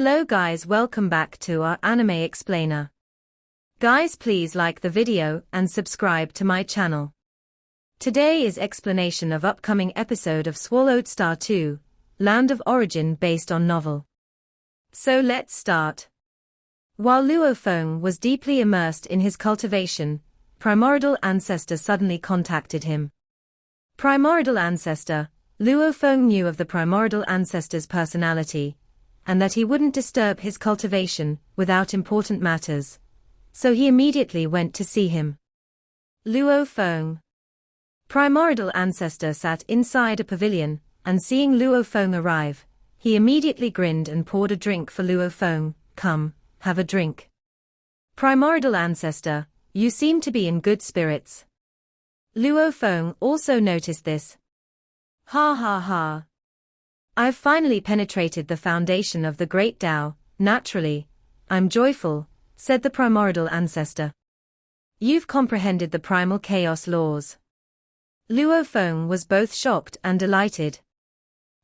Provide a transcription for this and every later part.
Hello guys, welcome back to our anime explainer. Guys, please like the video and subscribe to my channel. Today is explanation of upcoming episode of Swallowed Star 2, Land of Origin based on novel. So let's start. While Luo Feng was deeply immersed in his cultivation, Primordial Ancestor suddenly contacted him. Primordial Ancestor, Luo Feng knew of the Primordial Ancestor's personality, and that he wouldn't disturb his cultivation without important matters, so he immediately went to see him. Luo Feng. Primordial Ancestor sat inside a pavilion, and seeing Luo Feng arrive, he immediately grinned and poured a drink for Luo Feng. Come, have a drink. Primordial Ancestor, you seem to be in good spirits. Luo Feng also noticed this. Ha ha ha. I've finally penetrated the foundation of the Great Tao, naturally. I'm joyful, said the Primordial Ancestor. You've comprehended the primal chaos laws. Luo Feng was both shocked and delighted.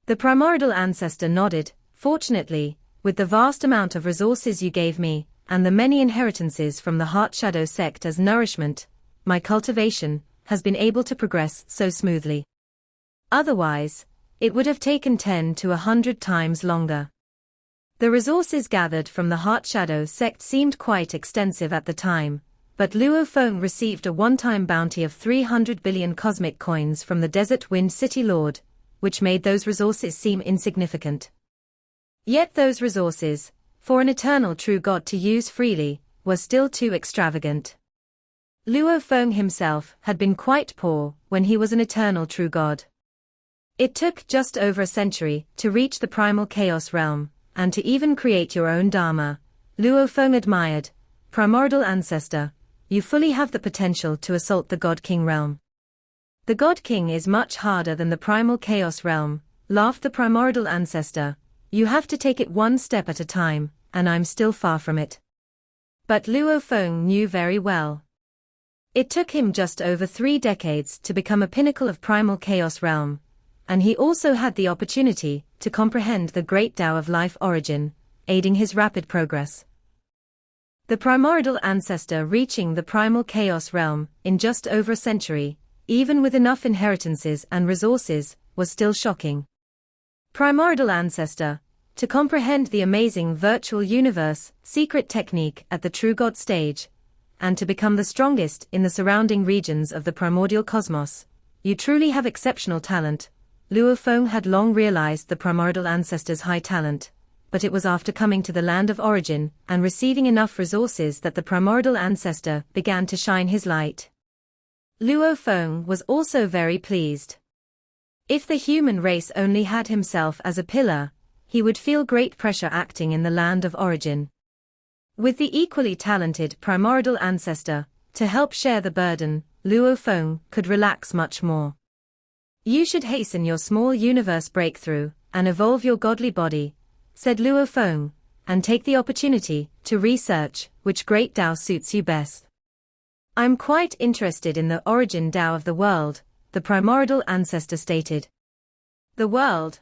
The Primordial Ancestor nodded. Fortunately, with the vast amount of resources you gave me, and the many inheritances from the Heart Shadow sect as nourishment, my cultivation has been able to progress so smoothly. Otherwise, it would have taken 10 to 100 times longer. The resources gathered from the Heart Shadow sect seemed quite extensive at the time, but Luo Feng received a one-time bounty of 300 billion cosmic coins from the Desert Wind City Lord, which made those resources seem insignificant. Yet those resources, for an eternal true god to use freely, were still too extravagant. Luo Feng himself had been quite poor when he was an eternal true god. It took just over a century to reach the primal chaos realm, and to even create your own Dharma. Luo Feng admired. Primordial Ancestor, you fully have the potential to assault the God King realm. The God King is much harder than the primal chaos realm, laughed the Primordial Ancestor. You have to take it one step at a time, and I'm still far from it. But Luo Feng knew very well. It took him just over 3 decades to become a pinnacle of primal chaos realm, and he also had the opportunity to comprehend the great Tao of life origin, aiding his rapid progress. The Primordial Ancestor reaching the primal chaos realm in just over a century, even with enough inheritances and resources, was still shocking. Primordial Ancestor, to comprehend the amazing virtual universe secret technique at the True God stage, and to become the strongest in the surrounding regions of the primordial cosmos, you truly have exceptional talent. Luo Feng had long realized the Primordial Ancestor's high talent, but it was after coming to the Land of Origin and receiving enough resources that the Primordial Ancestor began to shine his light. Luo Feng was also very pleased. If the human race only had himself as a pillar, he would feel great pressure acting in the Land of Origin. With the equally talented Primordial Ancestor to help share the burden, Luo Feng could relax much more. You should hasten your small universe breakthrough and evolve your godly body, said Luo Feng, and take the opportunity to research which great Tao suits you best. I'm quite interested in the origin Tao of the world, the Primordial Ancestor stated. The world.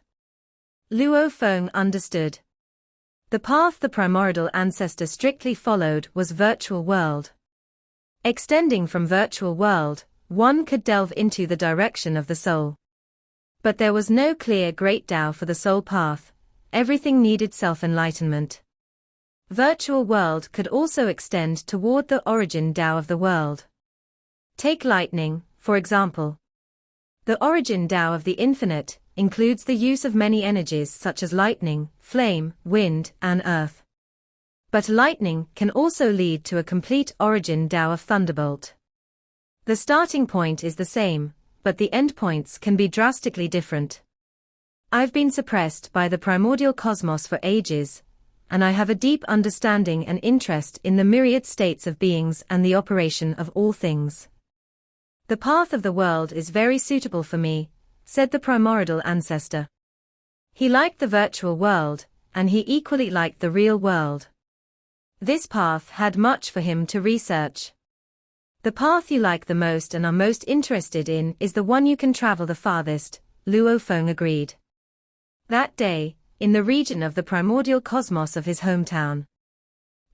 Luo Feng understood. The path the Primordial Ancestor strictly followed was virtual world. Extending from virtual world, one could delve into the direction of the soul. But there was no clear great Tao for the soul path, everything needed self-enlightenment. Virtual world could also extend toward the origin Tao of the world. Take lightning, for example. The origin Tao of the infinite includes the use of many energies such as lightning, flame, wind, and earth. But lightning can also lead to a complete origin Tao of thunderbolt. The starting point is the same, but the endpoints can be drastically different. I've been suppressed by the primordial cosmos for ages, and I have a deep understanding and interest in the myriad states of beings and the operation of all things. The path of the world is very suitable for me, said the Primordial Ancestor. He liked the virtual world, and he equally liked the real world. This path had much for him to research. The path you like the most and are most interested in is the one you can travel the farthest, Luo Feng agreed. That day, in the region of the primordial cosmos of his hometown.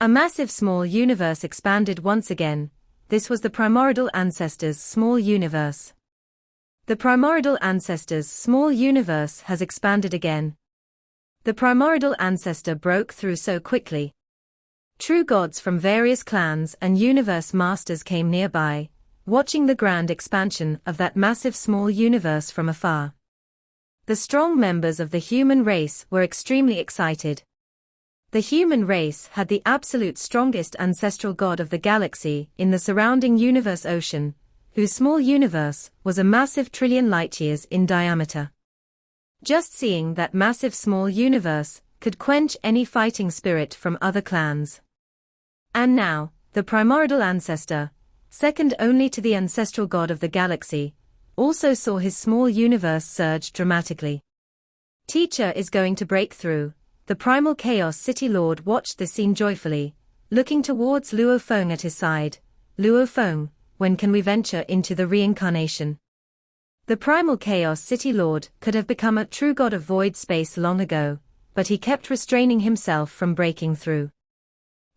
A massive small universe expanded once again. This was the primordial ancestor's small universe. The primordial ancestor's small universe has expanded again. The primordial ancestor broke through so quickly. True gods from various clans and universe masters came nearby, watching the grand expansion of that massive small universe from afar. The strong members of the human race were extremely excited. The human race had the absolute strongest ancestral god of the galaxy in the surrounding universe ocean, whose small universe was a massive trillion light-years in diameter. Just seeing that massive small universe could quench any fighting spirit from other clans. And now, the primordial ancestor, second only to the ancestral god of the galaxy, also saw his small universe surge dramatically. Teacher is going to break through. The primal Chaos City Lord watched this scene joyfully, looking towards Luo Feng at his side. Luo Feng, when can we venture into the reincarnation? The primal Chaos City Lord could have become a true god of void space long ago, but he kept restraining himself from breaking through.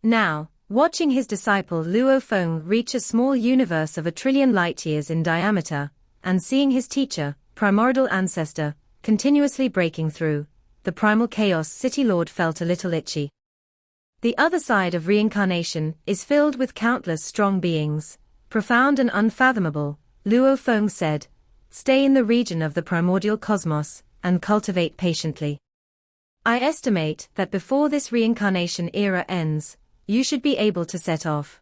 Now, watching his disciple Luo Feng reach a small universe of 1 trillion light-years in diameter, and seeing his teacher, primordial ancestor, continuously breaking through, the primal Chaos City Lord felt a little itchy. The other side of reincarnation is filled with countless strong beings, profound and unfathomable, Luo Feng said. Stay in the region of the primordial cosmos, and cultivate patiently. I estimate that before this reincarnation era ends, you should be able to set off.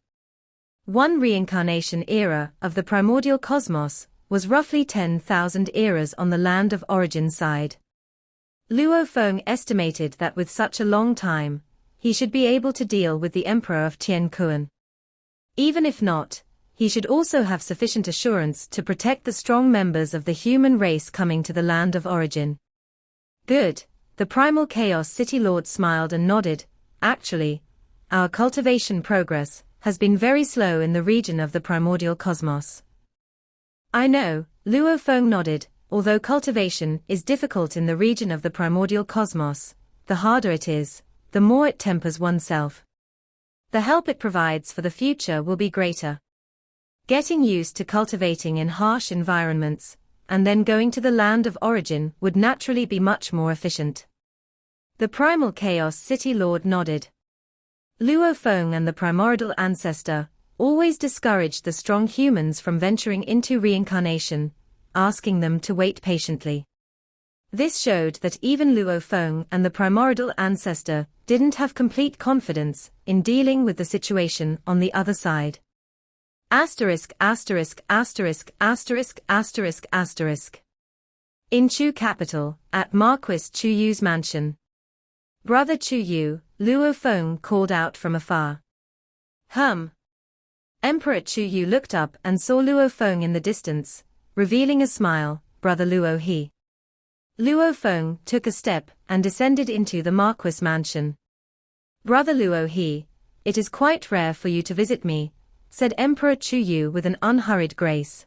One reincarnation era of the primordial cosmos was roughly 10,000 eras on the land of origin side. Luo Feng estimated that with such a long time, he should be able to deal with the Emperor of Tien Kuan. Even if not, he should also have sufficient assurance to protect the strong members of the human race coming to the land of origin. Good, the primal Chaos City Lord smiled and nodded. Actually, our cultivation progress has been very slow in the region of the primordial cosmos. I know, Luo Feng nodded. Although cultivation is difficult in the region of the primordial cosmos, the harder it is, the more it tempers oneself. The help it provides for the future will be greater. Getting used to cultivating in harsh environments, and then going to the land of origin would naturally be much more efficient. The primal Chaos City Lord nodded. Luo Feng and the primordial ancestor always discouraged the strong humans from venturing into reincarnation, asking them to wait patiently. This showed that even Luo Feng and the primordial ancestor didn't have complete confidence in dealing with the situation on the other side. Asterisk asterisk asterisk asterisk asterisk asterisk. In Chu capital, at Marquis Chu Yu's mansion. Brother Chu Yu, Luo Feng called out from afar. Emperor Chu Yu looked up and saw Luo Feng in the distance, revealing a smile. Brother Luo He. Luo Feng took a step and descended into the Marquis mansion. Brother Luo He, it is quite rare for you to visit me, said Emperor Chu Yu with an unhurried grace.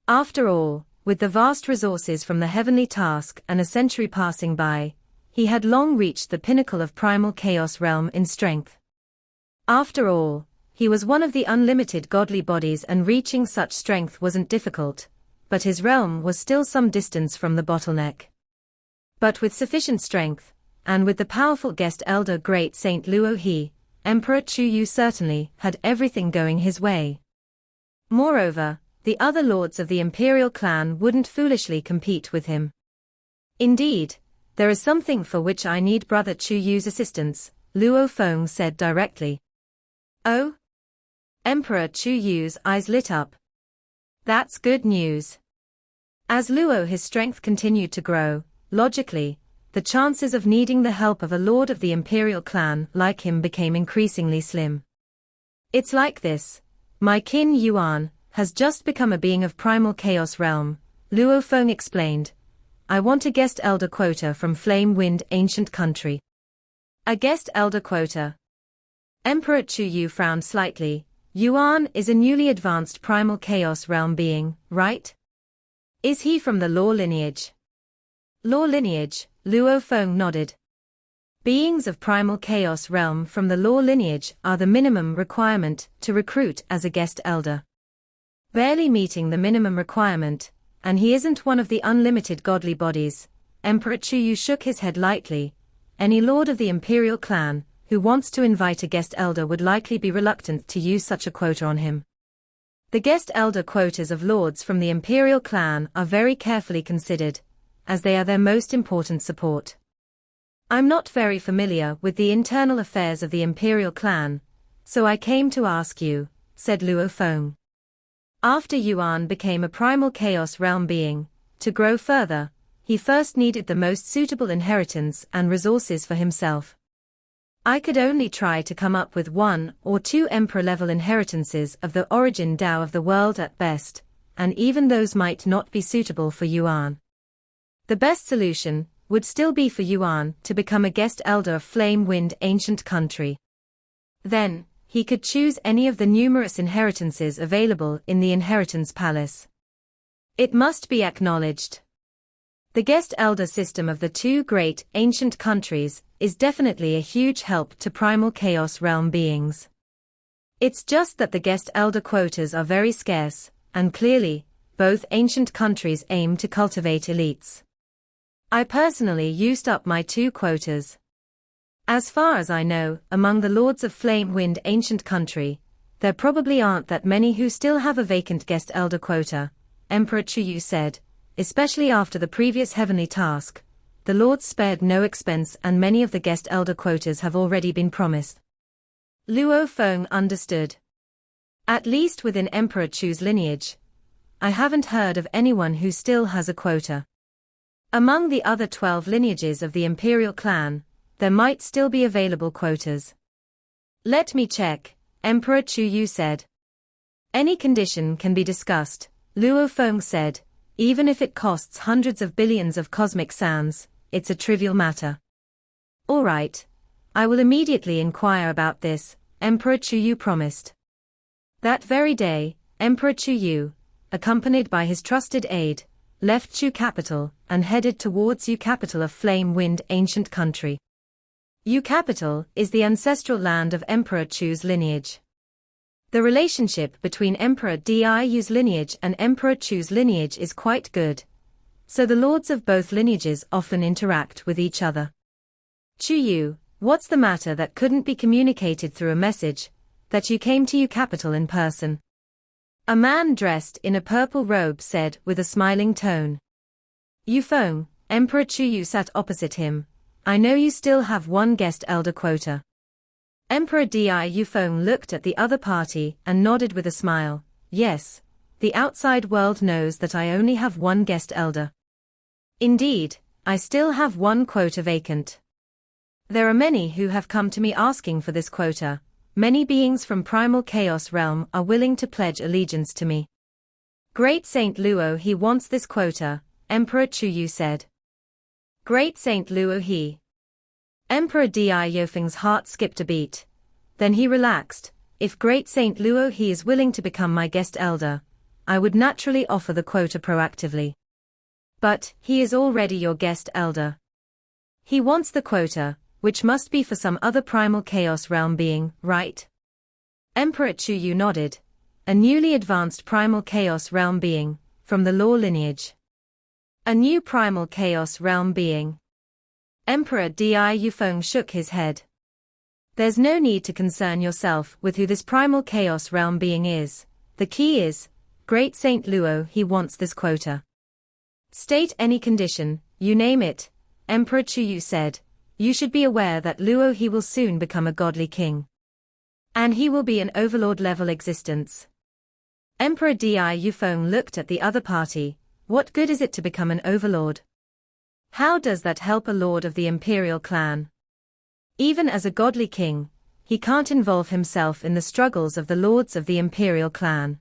After all, with the vast resources from the heavenly task and a century passing by, he had long reached the pinnacle of primal chaos realm in strength. After all, he was one of the unlimited godly bodies and reaching such strength wasn't difficult, but his realm was still some distance from the bottleneck. But with sufficient strength, and with the powerful guest elder great Saint Luo He, Emperor Chu Yu certainly had everything going his way. Moreover, the other lords of the imperial clan wouldn't foolishly compete with him. Indeed, there is something for which I need Brother Chu Yu's assistance, Luo Feng said directly. Oh? Emperor Chu Yu's eyes lit up. That's good news. As Luo He's strength continued to grow, logically, the chances of needing the help of a lord of the imperial clan like him became increasingly slim. It's like this. My kin Yuan has just become a being of primal chaos realm, Luo Feng explained. I want a guest elder quota from Flame Wind ancient country. A guest elder quota. Emperor Chu Yu frowned slightly. Yuan is a newly advanced primal chaos realm being, right? Is he from the law lineage? Law lineage, Luo Feng nodded. Beings of primal chaos realm from the law lineage are the minimum requirement to recruit as a guest elder. Barely meeting the minimum requirement, and he isn't one of the unlimited godly bodies. Emperor Chuyu shook his head lightly. Any lord of the imperial clan who wants to invite a guest elder would likely be reluctant to use such a quota on him. The guest elder quotas of lords from the imperial clan are very carefully considered, as they are their most important support. I'm not very familiar with the internal affairs of the imperial clan, so I came to ask you, said Luo Feng. After Yuan became a primal chaos realm being, to grow further, he first needed the most suitable inheritance and resources for himself. I could only try to come up with 1 or 2 emperor-level inheritances of the origin Tao of the world at best, and even those might not be suitable for Yuan. The best solution would still be for Yuan to become a guest elder of Flame Wind Ancient Country. Then, he could choose any of the numerous inheritances available in the Inheritance Palace. It must be acknowledged. The guest elder system of the 2 great ancient countries is definitely a huge help to primal chaos realm beings. It's just that the guest elder quotas are very scarce, and clearly, both ancient countries aim to cultivate elites. I personally used up my 2 quotas. As far as I know, among the lords of Flame Wind Ancient Country, there probably aren't that many who still have a vacant guest elder quota, Emperor Chuyu said. Especially after the previous heavenly task, the lords spared no expense and many of the guest elder quotas have already been promised. Luo Feng understood. At least within Emperor Chu's lineage, I haven't heard of anyone who still has a quota. Among the other 12 lineages of the imperial clan, there might still be available quotas. Let me check, Emperor Chuyu said. Any condition can be discussed, Luo Feng said. Even if it costs hundreds of billions of cosmic sands, it's a trivial matter. All right. I will immediately inquire about this, Emperor Chuyu promised. That very day, Emperor Chuyu, accompanied by his trusted aide, left Chu capital and headed towards Yu capital of Flame Wind Ancient Country. Yu capital is the ancestral land of Emperor Chu's lineage. The relationship between Emperor Diu's lineage and Emperor Chu's lineage is quite good, so the lords of both lineages often interact with each other. Chuyu, what's the matter that couldn't be communicated through a message, that you came to Yu capital in person? A man dressed in a purple robe said with a smiling tone. Yu Feng, Emperor Chuyu sat opposite him. I know you still have 1 guest elder quota. Emperor Diu Feng looked at the other party and nodded with a smile. Yes, the outside world knows that I only have 1 guest elder. Indeed, I still have 1 quota vacant. There are many who have come to me asking for this quota. Many beings from primal chaos realm are willing to pledge allegiance to me. Great Saint Luo he wants this quota, Emperor Chuyu said. Great Saint Luo he. Emperor Diu Feng's heart skipped a beat. Then he relaxed. If Great Saint Luo he is willing to become my guest elder, I would naturally offer the quota proactively. But, he is already your guest elder. He wants the quota, which must be for some other primal chaos realm being, right? Emperor Chuyu nodded. A newly advanced primal chaos realm being, from the law lineage. A new primal chaos realm being. Emperor Diu Feng shook his head. There's no need to concern yourself with who this primal chaos realm being is. The key is, Great Saint Luo he wants this quota. State any condition, you name it, Emperor Chuyu said. You should be aware that Luo he will soon become a godly king. And he will be an overlord-level existence. Emperor Diu Feng looked at the other party. What good is it to become an overlord? How does that help a lord of the imperial clan? Even as a godly king, he can't involve himself in the struggles of the lords of the imperial clan.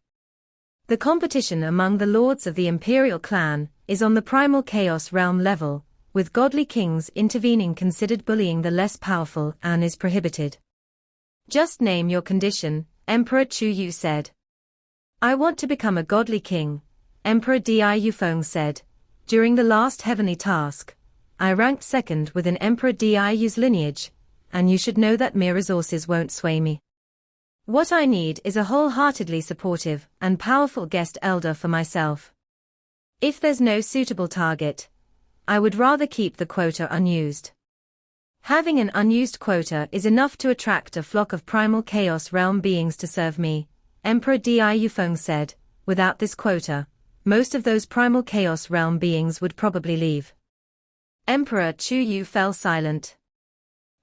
The competition among the lords of the imperial clan is on the primal chaos realm level, with godly kings intervening considered bullying the less powerful and is prohibited. Just name your condition, Emperor Chuyu said. I want to become a godly king, Emperor Diu Feng said. During the last heavenly task, I ranked second within Emperor Diu's lineage, and you should know that mere resources won't sway me. What I need is a wholeheartedly supportive and powerful guest elder for myself. If there's no suitable target, I would rather keep the quota unused. Having an unused quota is enough to attract a flock of primal chaos realm beings to serve me, Emperor Diu Feng said. Without this quota, most of those primal chaos realm beings would probably leave. Emperor Chu Yu fell silent.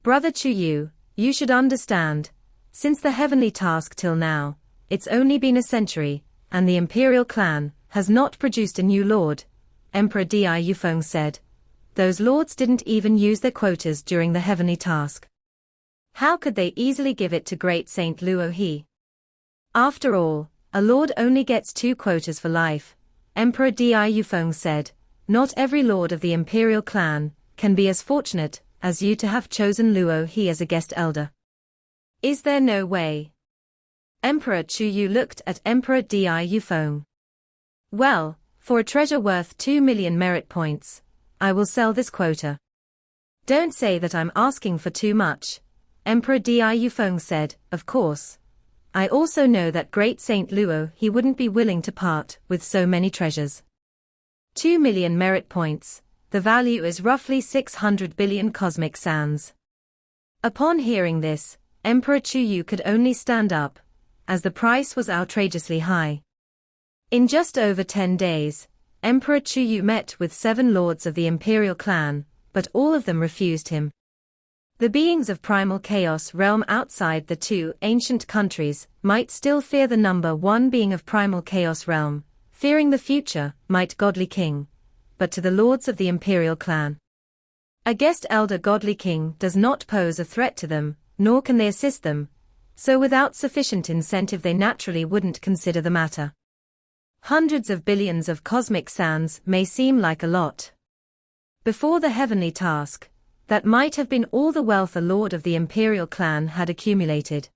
Brother Chu Yu, you should understand, since the heavenly task till now, it's only been a century, and the imperial clan has not produced a new lord, Emperor Diu Feng said. Those lords didn't even use their quotas during the heavenly task. How could they easily give it to great Saint Luo He? After all, a lord only gets 2 quotas for life, Emperor Diu Feng said. Not every lord of the imperial clan can be as fortunate as you to have chosen Luo He as a guest elder. Is there no way? Emperor Chu Yu looked at Emperor Diu Feng. Well, for a treasure worth 2 million merit points, I will sell this quota. Don't say that I'm asking for too much, Emperor Diu Feng said. Of course. I also know that great Saint Luo He wouldn't be willing to part with so many treasures. 2 million merit points, the value is roughly 600 billion cosmic sands. Upon hearing this, Emperor Chu Yu could only stand up, as the price was outrageously high. In just over 10 days, Emperor Chu Yu met with 7 lords of the imperial clan, but all of them refused him. The beings of primal chaos realm outside the 2 ancient countries might still fear the number 1 being of primal chaos realm, fearing the future might godly king, but to the lords of the imperial clan, a guest elder godly king does not pose a threat to them, nor can they assist them, so without sufficient incentive they naturally wouldn't consider the matter. Hundreds of billions of cosmic sands may seem like a lot. Before the heavenly task, that might have been all the wealth a lord of the imperial clan had accumulated.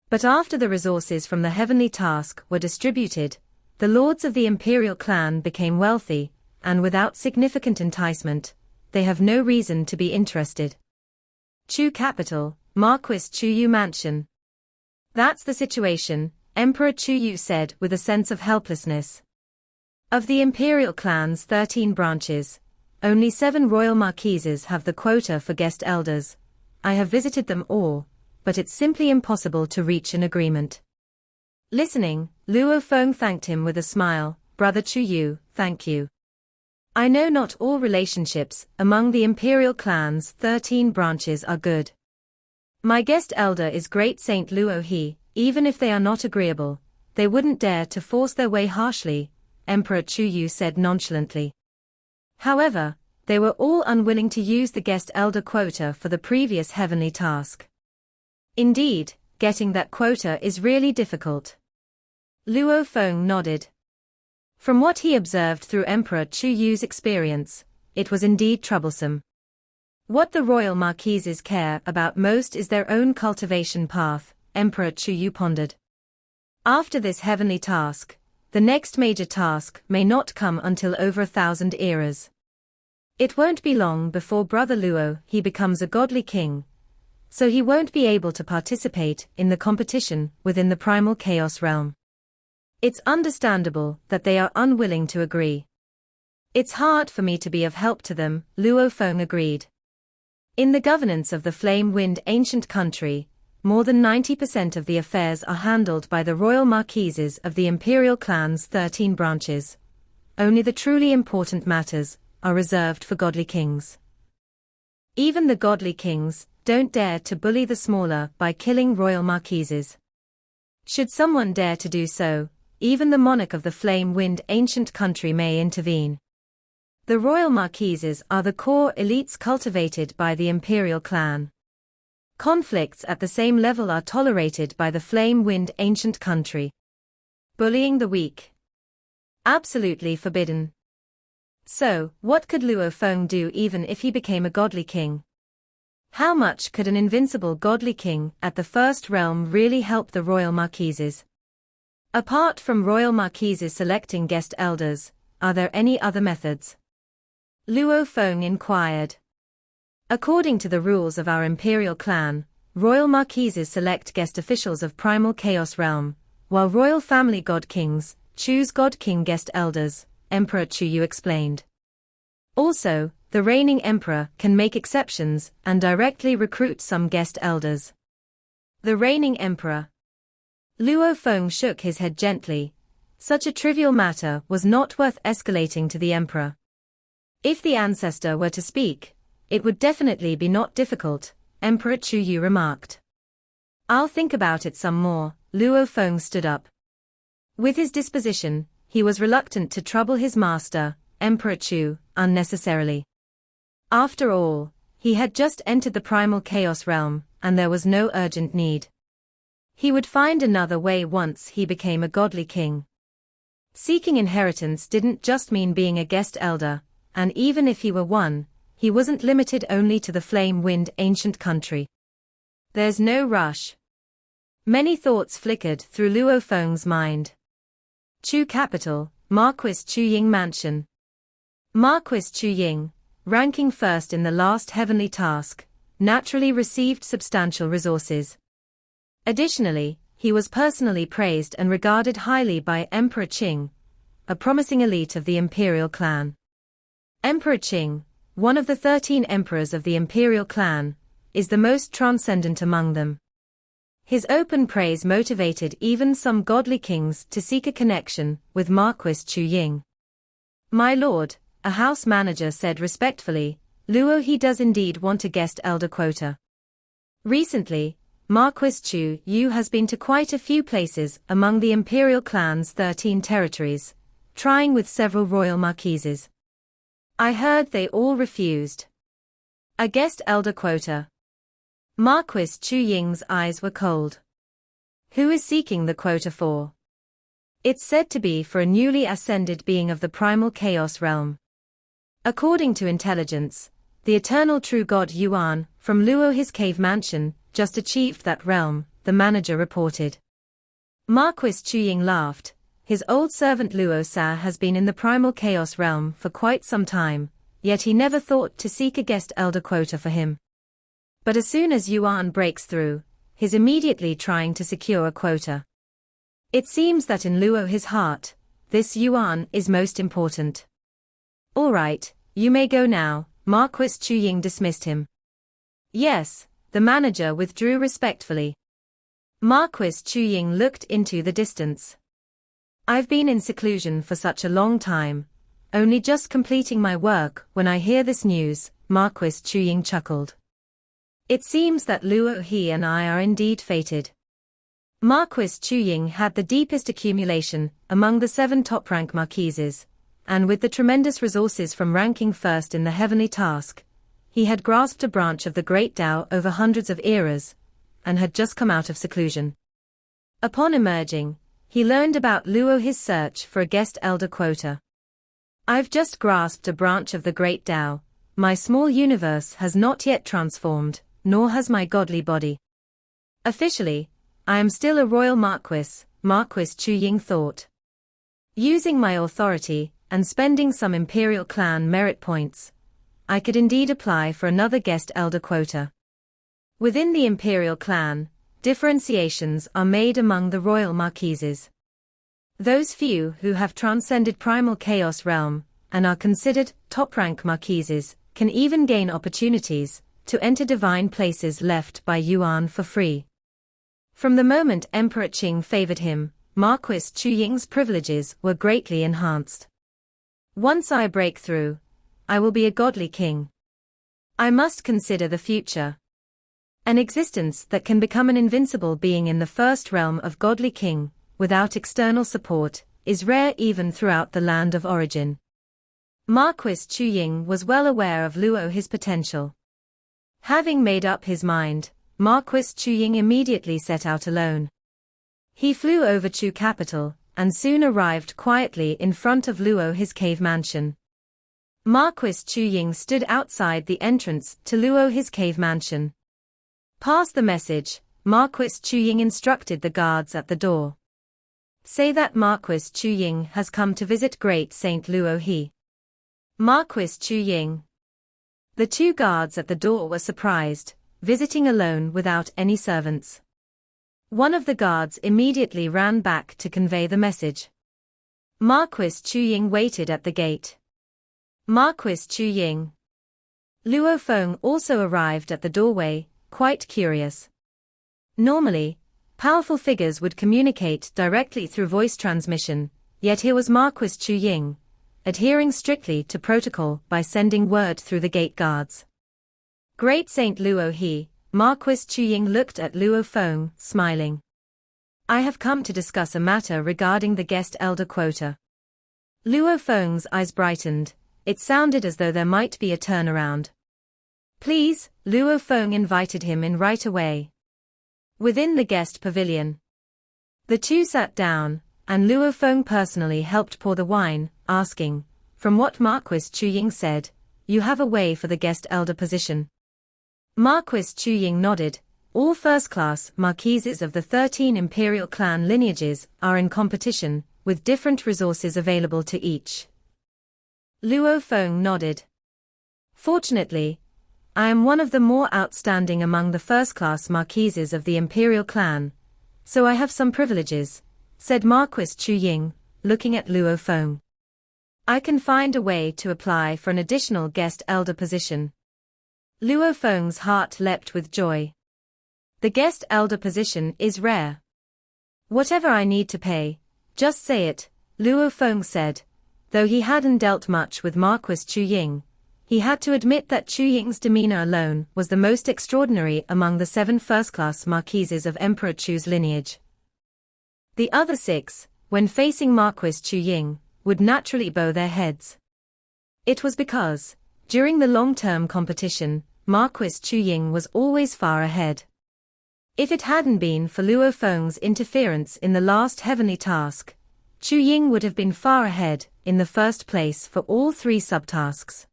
But after the resources from the heavenly task were distributed, the lords of the imperial clan became wealthy, and without significant enticement, they have no reason to be interested. Chu Capital, Marquis Chu Yu Mansion. That's the situation, Emperor Chu Yu said with a sense of helplessness. Of the imperial clan's 13 branches, only 7 royal marquises have the quota for guest elders. I have visited them all, but it's simply impossible to reach an agreement. Listening, Luo Feng thanked him with a smile. Brother Chu Yu, thank you. I know not all relationships among the imperial clan's 13 branches are good. My guest elder is great Saint Luo He. Even if they are not agreeable, they wouldn't dare to force their way harshly, Emperor Chu Yu said nonchalantly. However, they were all unwilling to use the guest elder quota for the previous heavenly task. Indeed, getting that quota is really difficult. Luo Feng nodded. From what he observed through Emperor Chu Yu's experience, it was indeed troublesome. What the royal marquises care about most is their own cultivation path, Emperor Chu Yu pondered. After this heavenly task, the next major task may not come until over 1,000 eras. It won't be long before Brother Luo He becomes a godly king, so he won't be able to participate in the competition within the primal chaos realm. It's understandable that they are unwilling to agree. It's hard for me to be of help to them, Luo Feng agreed. In the governance of the flame-wind ancient country, more than 90% of the affairs are handled by the royal marquises of the imperial clan's 13 branches. Only the truly important matters are reserved for godly kings. Even the godly kings don't dare to bully the smaller by killing royal marquises. Should someone dare to do so, even the monarch of the flame-wind ancient country may intervene. The royal marquises are the core elites cultivated by the imperial clan. Conflicts at the same level are tolerated by the flame-wind ancient country. Bullying the weak. Absolutely forbidden. So, what could Luo Feng do even if he became a godly king? How much could an invincible godly king at the first realm really help the royal marquises? Apart from royal marquises selecting guest elders, are there any other methods? Luo Feng inquired. According to the rules of our imperial clan, royal marquises select guest officials of primal chaos realm, while royal family god kings choose god king guest elders, Emperor Chuyu explained. Also, the reigning emperor can make exceptions and directly recruit some guest elders. The reigning emperor. Luo Feng shook his head gently. Such a trivial matter was not worth escalating to the emperor. If the ancestor were to speak, it would definitely be not difficult, Emperor Chuyu remarked. I'll think about it some more. Luo Feng stood up. With his disposition, he was reluctant to trouble his master, Emperor Chu, unnecessarily. After all, he had just entered the primal chaos realm, and there was no urgent need. He would find another way once he became a godly king. Seeking inheritance didn't just mean being a guest elder, and even if he were one, he wasn't limited only to the flame-wind ancient country. There's no rush. Many thoughts flickered through Luo Feng's mind. Chu capital, Marquis Chu Ying Mansion. Marquis Chu Ying, ranking first in the last heavenly task, naturally received substantial resources. Additionally, he was personally praised and regarded highly by Emperor Qing, a promising elite of the imperial clan. Emperor Qing, one of the 13 emperors of the imperial clan, is the most transcendent among them. His open praise motivated even some godly kings to seek a connection with Marquis Chu Ying. My lord, a house manager said respectfully, Luo he does indeed want a guest elder quota. Recently, Marquis Chu Yu has been to quite a few places among the imperial clan's 13 territories, trying with several royal marquises. I heard they all refused. A guest elder quota. Marquis Chu Ying's eyes were cold. Who is seeking the quota for? It's said to be for a newly ascended being of the primal chaos realm. According to intelligence, the eternal true god Yuan, from Luo his cave mansion, just achieved that realm, the manager reported. Marquis Chu Ying laughed. His old servant Luo Sa has been in the primal chaos realm for quite some time, yet he never thought to seek a guest elder quota for him. But as soon as Yuan breaks through, he's immediately trying to secure a quota. It seems that in Luo his heart, this Yuan is most important. All right, you may go now, Marquis Chu Ying dismissed him. Yes, the manager withdrew respectfully. Marquis Chu Ying looked into the distance. I've been in seclusion for such a long time, only just completing my work when I hear this news, Marquis Chu Ying chuckled. It seems that Luo he and I are indeed fated. Marquis Chu Ying had the deepest accumulation among the 7 top-rank marquises, and with the tremendous resources from ranking first in the heavenly task, he had grasped a branch of the great Tao over hundreds of eras, and had just come out of seclusion. Upon emerging, he learned about Luo his search for a guest elder quota. I've just grasped a branch of the great Tao. My small universe has not yet transformed, nor has my godly body. Officially, I am still a royal marquis, Marquis Chu Ying thought. Using my authority, and spending some imperial clan merit points, I could indeed apply for another guest elder quota. Within the imperial clan, differentiations are made among the royal marquises. Those few who have transcended primal chaos realm, and are considered top-rank marquises, can even gain opportunities to enter divine places left by Yuan for free. From the moment Emperor Qing favored him, Marquis Chu Ying's privileges were greatly enhanced. Once I break through, I will be a godly king. I must consider the future. An existence that can become an invincible being in the first realm of godly king, without external support, is rare even throughout the land of origin. Marquis Chu Ying was well aware of Luo his potential. Having made up his mind, Marquis Chu Ying immediately set out alone. He flew over Chu capital, and soon arrived quietly in front of Luo his cave mansion. Marquis Chu Ying stood outside the entrance to Luo his cave mansion. Pass the message, Marquis Chu Ying instructed the guards at the door. Say that Marquis Chu Ying has come to visit Great Saint Luo he. Marquis Chu Ying. The two guards at the door were surprised, visiting alone without any servants. One of the guards immediately ran back to convey the message. Marquis Chu Ying waited at the gate. Marquis Chu Ying. Luo Feng also arrived at the doorway, quite curious. Normally, powerful figures would communicate directly through voice transmission, yet here was Marquis Chu Ying, adhering strictly to protocol by sending word through the gate guards. Great Saint Luo He, Marquis Chu Ying looked at Luo Feng, smiling. I have come to discuss a matter regarding the guest elder quota. Luo Feng's eyes brightened. It sounded as though there might be a turnaround. Please, Luo Feng invited him in right away. Within the guest pavilion, the two sat down, and Luo Feng personally helped pour the wine, asking, from what Marquis Chu Ying said, you have a way for the guest elder position. Marquis Chu Ying nodded. All first-class marquises of the 13 imperial clan lineages are in competition, with different resources available to each. Luo Feng nodded. Fortunately, I am one of the more outstanding among the first-class marquises of the imperial clan, so I have some privileges, said Marquis Chu Ying, looking at Luo Feng. I can find a way to apply for an additional guest elder position. Luo Feng's heart leapt with joy. The guest elder position is rare. Whatever I need to pay, just say it, Luo Feng said. Though he hadn't dealt much with Marquis Chu Ying, he had to admit that Chu Ying's demeanor alone was the most extraordinary among the 7 first-class marquises of Emperor Chu's lineage. The other 6, when facing Marquis Chu Ying, would naturally bow their heads. It was because, during the long-term competition, Marquis Chu Ying was always far ahead. If it hadn't been for Luo Feng's interference in the last heavenly task, Chu Ying would have been far ahead, in the first place for all 3 subtasks.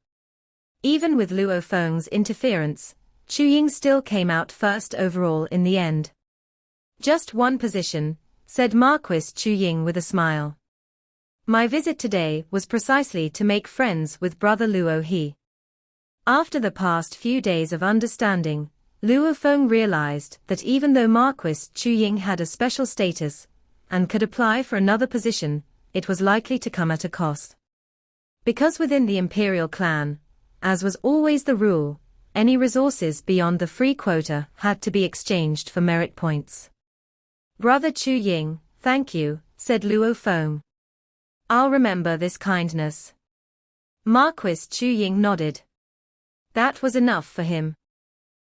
Even with Luo Feng's interference, Chu Ying still came out first overall in the end. Just one position, said Marquis Chu Ying with a smile. My visit today was precisely to make friends with brother Luo He. After the past few days of understanding, Luo Feng realized that even though Marquis Chu Ying had a special status, and could apply for another position, it was likely to come at a cost. Because within the imperial clan, as was always the rule, any resources beyond the free quota had to be exchanged for merit points. Brother Chu Ying, thank you, said Luo Feng. I'll remember this kindness. Marquis Chu Ying nodded. That was enough for him.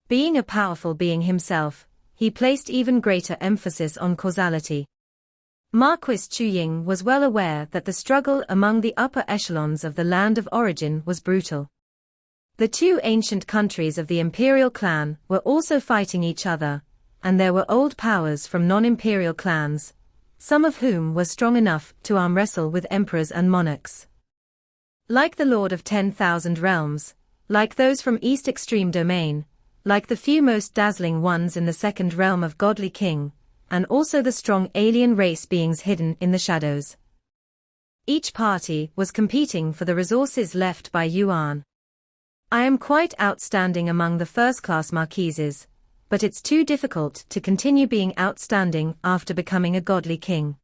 Being a powerful being himself, he placed even greater emphasis on causality. Marquis Chu Ying was well aware that the struggle among the upper echelons of the land of origin was brutal. The 2 ancient countries of the imperial clan were also fighting each other, and there were old powers from non-imperial clans, some of whom were strong enough to arm wrestle with emperors and monarchs. Like the Lord of 10,000 Realms, like those from East Extreme Domain, like the few most dazzling ones in the second realm of Godly King, and also the strong alien race beings hidden in the shadows. Each party was competing for the resources left by Yuan. I am quite outstanding among the first-class marquises, but it's too difficult to continue being outstanding after becoming a godly king.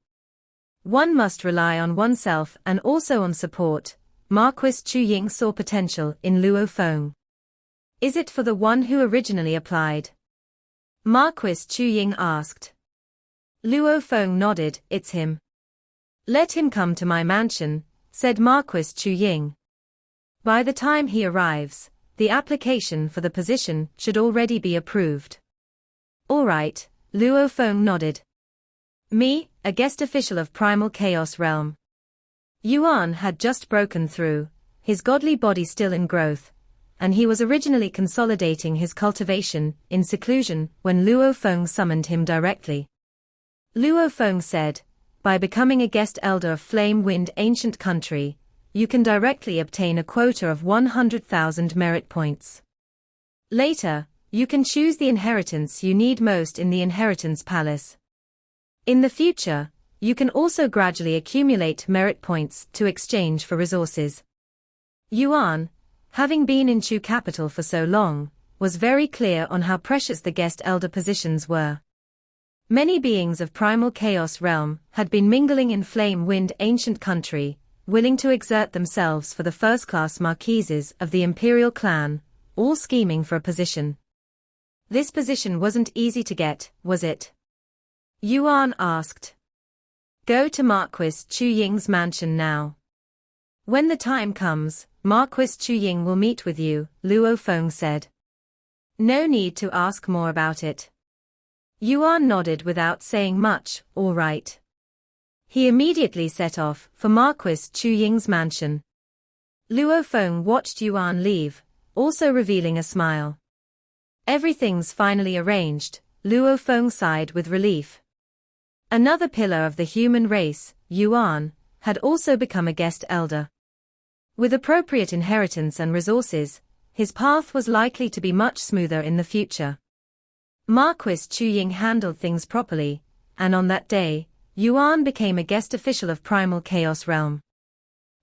One must rely on oneself and also on support. Marquis Chu Ying saw potential in Luo Feng. Is it for the one who originally applied? Marquis Chu Ying asked. Luo Feng nodded, it's him. Let him come to my mansion, said Marquis Chu Ying. By the time he arrives, the application for the position should already be approved. All right, Luo Feng nodded. Me, a guest official of Primal Chaos Realm. Yuan had just broken through, his godly body still in growth, and he was originally consolidating his cultivation in seclusion when Luo Feng summoned him directly. Luo Feng said, by becoming a guest elder of Flame Wind Ancient Country, you can directly obtain a quota of 100,000 merit points. Later, you can choose the inheritance you need most in the Inheritance Palace. In the future, you can also gradually accumulate merit points to exchange for resources. Yuan, having been in Chu capital for so long, was very clear on how precious the guest elder positions were. Many beings of primal chaos realm had been mingling in flame-wind ancient country, willing to exert themselves for the first-class marquises of the imperial clan, all scheming for a position. This position wasn't easy to get, was it? Yuan asked. Go to Marquis Chu Ying's mansion now. When the time comes, Marquis Chu Ying will meet with you, Luo Feng said. No need to ask more about it. Yuan nodded without saying much, all right. He immediately set off for Marquis Chu Ying's mansion. Luo Feng watched Yuan leave, also revealing a smile. Everything's finally arranged, Luo Feng sighed with relief. Another pillar of the human race, Yuan, had also become a guest elder. With appropriate inheritance and resources, his path was likely to be much smoother in the future. Marquis Chu Ying handled things properly, and on that day, Yuan became a guest official of Primal Chaos Realm.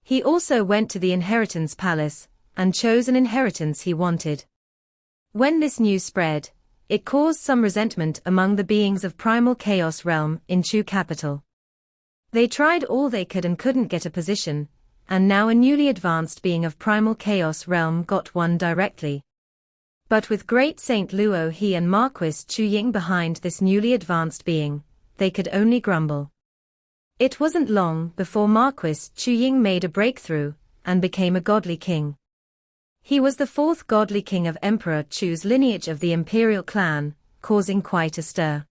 He also went to the Inheritance Palace, and chose an inheritance he wanted. When this news spread, it caused some resentment among the beings of Primal Chaos Realm in Chu capital. They tried all they could and couldn't get a position, and now a newly advanced being of Primal Chaos Realm got one directly. But with Great Saint Luo He and Marquis Chu Ying behind this newly advanced being, they could only grumble. It wasn't long before Marquis Chu Ying made a breakthrough, and became a godly king. He was the fourth godly king of Emperor Chu's lineage of the imperial clan, causing quite a stir.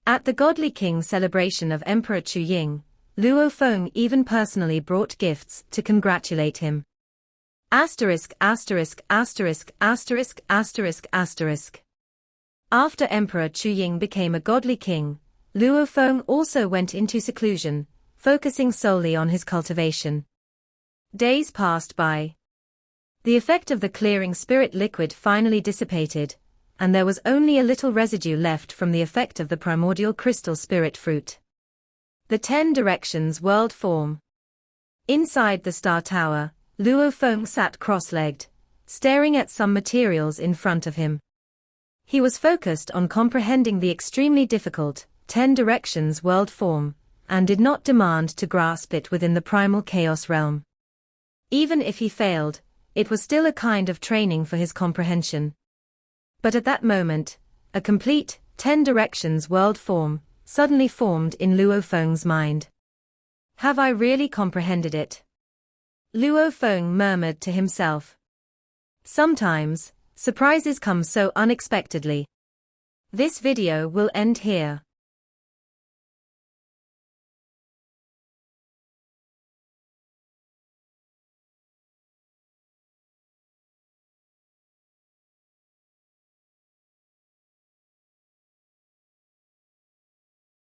At the godly king celebration of Emperor Chu Ying, Luo Feng even personally brought gifts to congratulate him. After Emperor Chu Ying became a godly king, Luo Feng also went into seclusion, focusing solely on his cultivation. Days passed by. The effect of the clearing spirit liquid finally dissipated, and there was only a little residue left from the effect of the primordial crystal spirit fruit. The 10 directions world form. Inside the Star Tower, Luo Feng sat cross-legged, staring at some materials in front of him. He was focused on comprehending the extremely difficult 10 directions world form, and did not demand to grasp it within the primal chaos realm. Even if he failed, it was still a kind of training for his comprehension. But at that moment, a complete 10 directions world form suddenly formed in Luo Feng's mind. Have I really comprehended it? Luo Feng murmured to himself. Sometimes, surprises come so unexpectedly. This video will end here.